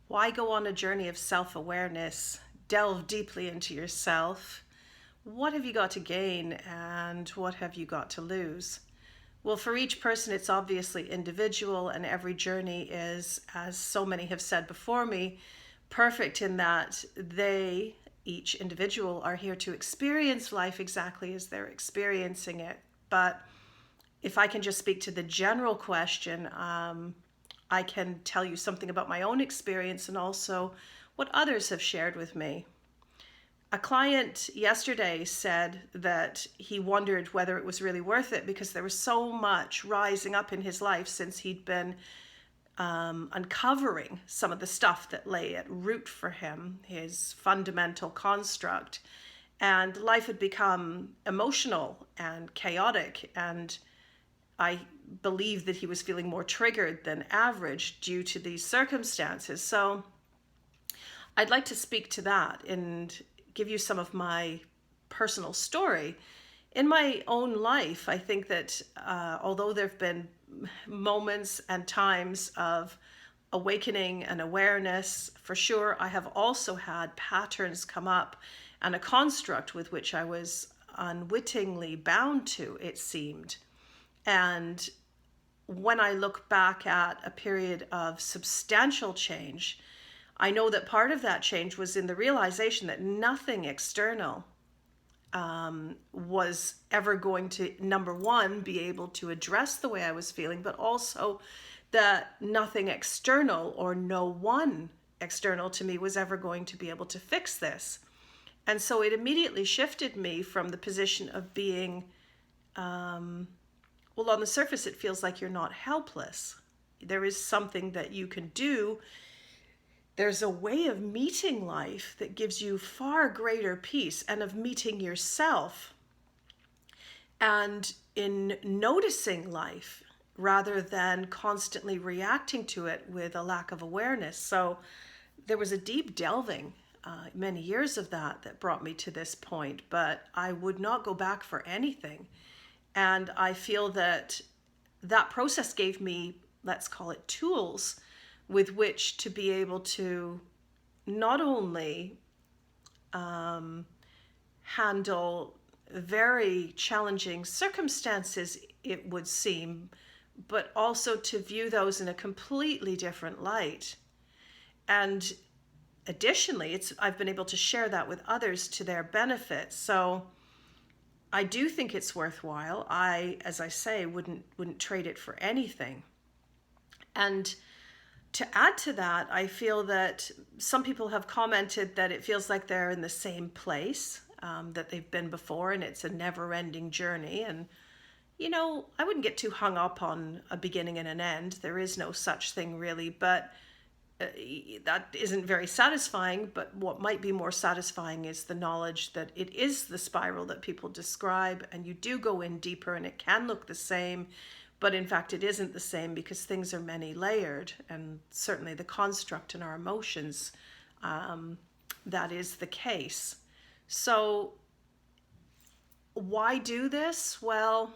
Why go on a journey of self-awareness? Delve deeply into yourself. What have you got to gain and what have you got to lose? Well, for each person, it's obviously individual, and every journey is, as so many have said before me, perfect in that they, each individual, are here to experience life exactly as they're experiencing it. But if I can just speak to the general question, I can tell you something about my own experience and also what others have shared with me. A client yesterday said that he wondered whether it was really worth it because there was so much rising up in his life since he'd been uncovering some of the stuff that lay at root for him, his fundamental construct. And life had become emotional and chaotic, and I believe that he was feeling more triggered than average due to these circumstances. So I'd like to speak to that and give you some of my personal story. In my own life, I think that although there have been moments and times of awakening and awareness, for sure, I have also had patterns come up and a construct with which I was unwittingly bound to, it seemed. And when I look back at a period of substantial change, I know that part of that change was in the realization that nothing external was ever going to, number one, be able to address the way I was feeling, but also that nothing external or no one external to me was ever going to be able to fix this. And so it immediately shifted me from the position of being, well, on the surface, it feels like you're not helpless. There is something that you can do. There's a way of meeting life that gives you far greater peace and of meeting yourself and in noticing life rather than constantly reacting to it with a lack of awareness. So there was a deep delving, many years of that brought me to this point, but I would not go back for anything. And I feel that that process gave me, let's call it, tools with which to be able to not only handle very challenging circumstances, it would seem, but also to view those in a completely different light. And additionally, I've been able to share that with others to their benefit. So I do think it's worthwhile. As I say, wouldn't trade it for anything. And to add to that, I feel that some people have commented that it feels like they're in the same place that they've been before, and it's a never-ending journey. And I wouldn't get too hung up on a beginning and an end. There is no such thing really, but that isn't very satisfying. But what might be more satisfying is the knowledge that it is the spiral that people describe, and you do go in deeper and it can look the same, but in fact it isn't the same because things are many layered, and certainly the construct in our emotions, that is the case. So why do this? Well,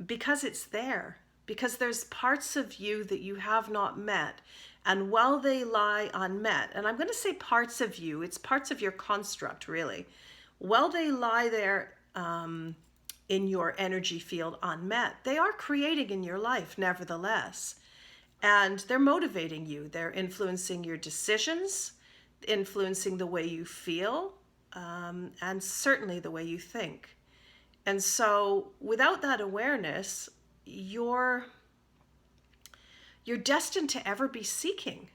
because it's there. Because there's parts of you that you have not met. And while they lie unmet, and I'm going to say parts of you, it's parts of your construct, really. While they lie there in your energy field unmet, they are creating in your life, nevertheless. And they're motivating you. They're influencing your decisions, influencing the way you feel, and certainly the way you think. And so without that awareness, you're destined to ever be seeking.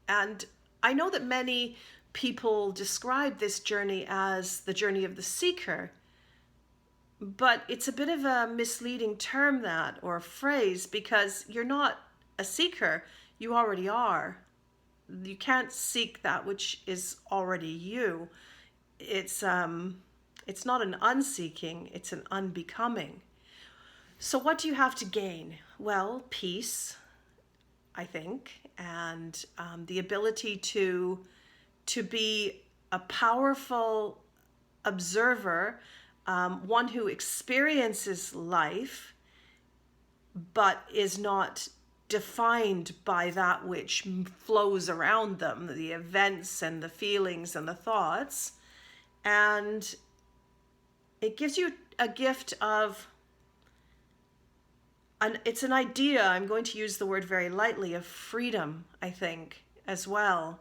And I know that many people describe this journey as the journey of the seeker, but it's a bit of a misleading term, that, or phrase, because you're not a seeker, you already are. You can't seek that which is already you. It's not an unseeking, it's an unbecoming. So what do you have to gain? Well, peace, I think, and the ability to be a powerful observer, one who experiences life, but is not defined by that which flows around them, the events and the feelings and the thoughts. And it gives you a gift of, it's an idea, I'm going to use the word very lightly, of freedom, I think, as well.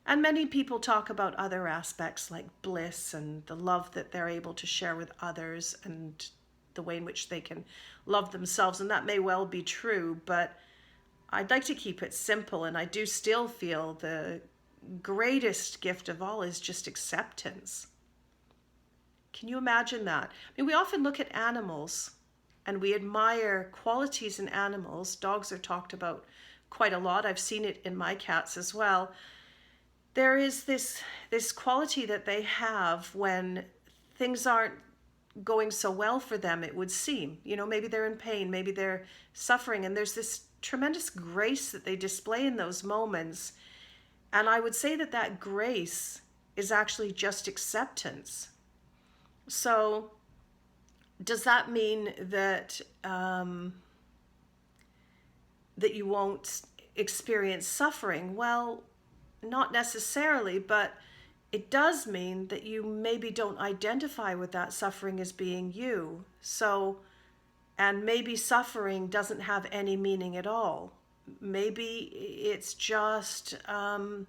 And many people talk about other aspects like bliss and the love that they're able to share with others and the way in which they can love themselves. And that may well be true, but I'd like to keep it simple. And I do still feel the greatest gift of all is just acceptance. Can you imagine that? I mean, we often look at animals and we admire qualities in animals. Dogs are talked about quite a lot. I've seen it in my cats as well. There is this quality that they have when things aren't going so well for them, it would seem. You know, maybe they're in pain, maybe they're suffering, and there's this tremendous grace that they display in those moments. And I would say that that grace is actually just acceptance. So does that mean that that you won't experience suffering? Well, not necessarily, but it does mean that you maybe don't identify with that suffering as being you. So, and maybe suffering doesn't have any meaning at all. Maybe it's just a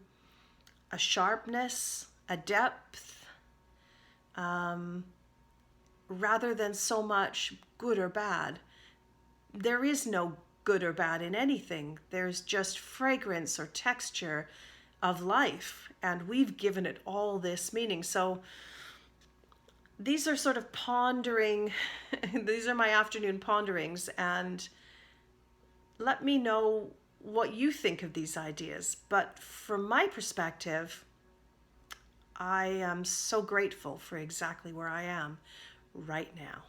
sharpness, a depth, rather than so much good or bad. There is no good or bad in anything. There's just fragrance or texture of life, and we've given it all this meaning. So these are sort of pondering, these are my afternoon ponderings, and let me know what you think of these ideas. But from my perspective, I am so grateful for exactly where I am right now.